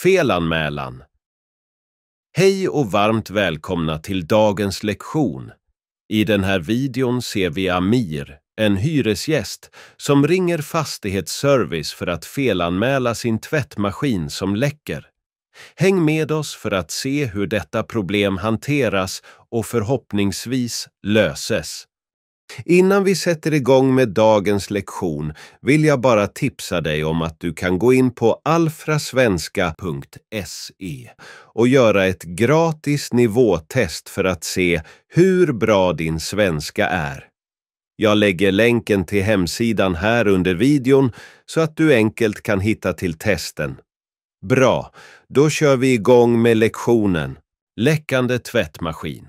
Felanmälan. Hej och varmt välkomna till dagens lektion. I den här videon ser vi Amir, en hyresgäst, som ringer fastighetsservice för att felanmäla sin tvättmaskin som läcker. Häng med oss för att se hur detta problem hanteras och förhoppningsvis löses. Innan vi sätter igång med dagens lektion vill jag bara tipsa dig om att du kan gå in på alfrasvenska.se och göra ett gratis nivåtest för att se hur bra din svenska är. Jag lägger länken till hemsidan här under videon så att du enkelt kan hitta till testen. Bra, då kör vi igång med lektionen. Läckande tvättmaskin.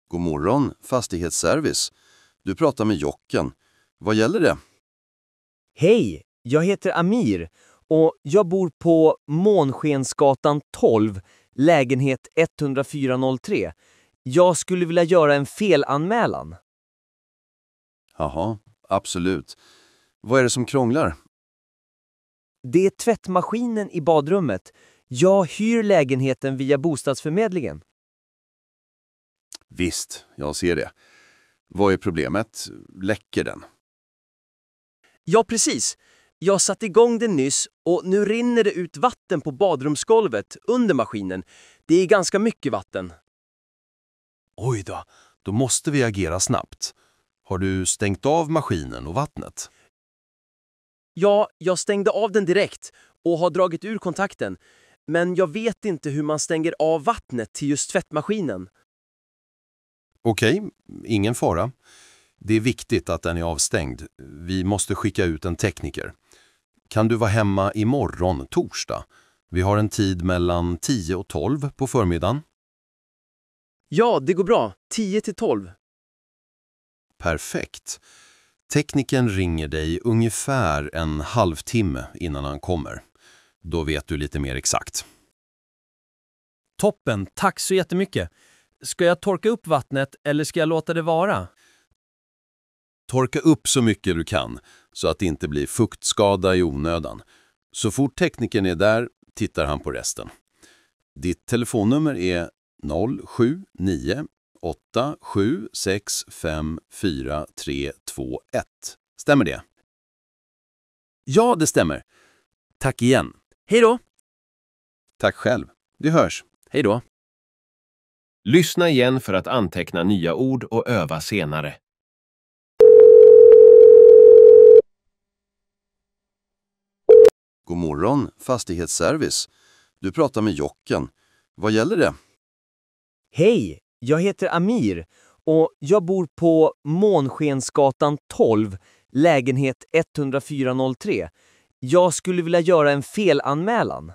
God morgon, fastighetsservice. Du pratar med Jocken. Vad gäller det? Hej, jag heter Amir och jag bor på Månskensgatan 12, lägenhet 10403. Jag skulle vilja göra en felanmälan. Jaha, absolut. Vad är det som krånglar? Det är tvättmaskinen i badrummet. Jag hyr lägenheten via bostadsförmedlingen. Visst, jag ser det. Vad är problemet? Läcker den? Ja, precis. Jag satte igång den nyss och nu rinner det ut vatten på badrumsgolvet under maskinen. Det är ganska mycket vatten. Oj då måste vi agera snabbt. Har du stängt av maskinen och vattnet? Ja, jag stängde av den direkt och har dragit ur kontakten. Men jag vet inte hur man stänger av vattnet till just tvättmaskinen. Okej, ingen fara. Det är viktigt att den är avstängd. Vi måste skicka ut en tekniker. Kan du vara hemma imorgon, torsdag? Vi har en tid mellan 10 och 12 på förmiddagen. Ja, det går bra. 10 till 12. Perfekt. Teknikern ringer dig ungefär en halvtimme innan han kommer. Då vet du lite mer exakt. Toppen, tack så jättemycket. Ska jag torka upp vattnet eller ska jag låta det vara? Torka upp så mycket du kan så att det inte blir fuktskada i onödan. Så fort teknikern är där tittar han på resten. Ditt telefonnummer är 079 8765 4321. Stämmer det? Ja, det stämmer. Tack igen. Hej då! Tack själv. Vi hörs. Hej då. Lyssna igen för att anteckna nya ord och öva senare. God morgon, fastighetsservice. Du pratar med Jocken. Vad gäller det? Hej, jag heter Amir och jag bor på Månskensgatan 12, lägenhet 10403. Jag skulle vilja göra en felanmälan.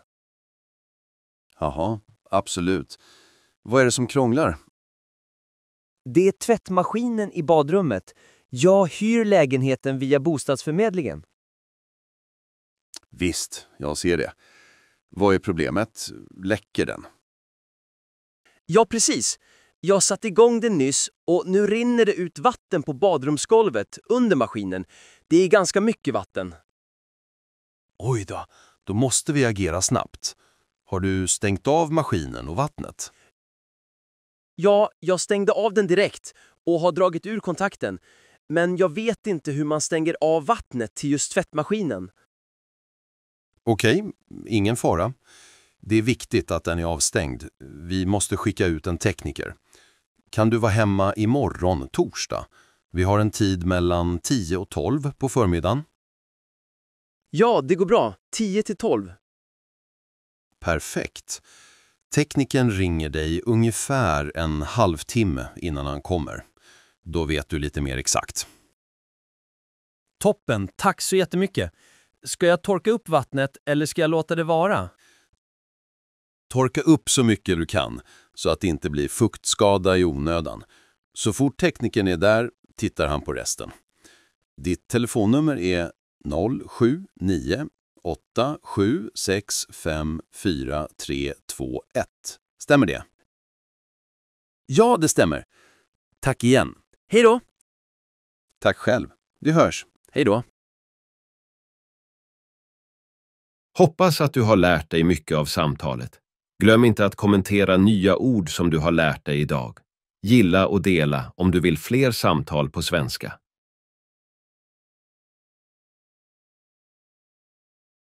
Jaha, absolut. Vad är det som krånglar? Det är tvättmaskinen i badrummet. Jag hyr lägenheten via bostadsförmedlingen. Visst, jag ser det. Vad är problemet? Läcker den? Ja, precis. Jag satte igång den nyss och nu rinner det ut vatten på badrumsgolvet under maskinen. Det är ganska mycket vatten. Oj då måste vi agera snabbt. Har du stängt av maskinen och vattnet? Ja, jag stängde av den direkt och har dragit ur kontakten. Men jag vet inte hur man stänger av vattnet till just tvättmaskinen. Okej, ingen fara. Det är viktigt att den är avstängd. Vi måste skicka ut en tekniker. Kan du vara hemma imorgon, torsdag? Vi har en tid mellan 10 och 12 på förmiddagen. Ja, det går bra. 10 till 12. Perfekt. Teknikern ringer dig ungefär en halvtimme innan han kommer. Då vet du lite mer exakt. Toppen, tack så jättemycket. Ska jag torka upp vattnet eller ska jag låta det vara? Torka upp så mycket du kan så att det inte blir fuktskada i onödan. Så fort teknikern är där tittar han på resten. Ditt telefonnummer är 079 8765 4321. Stämmer det? Ja, det stämmer. Tack igen. Hej då! Tack själv. Vi hörs. Hej då! Hoppas att du har lärt dig mycket av samtalet. Glöm inte att kommentera nya ord som du har lärt dig idag. Gilla och dela om du vill fler samtal på svenska.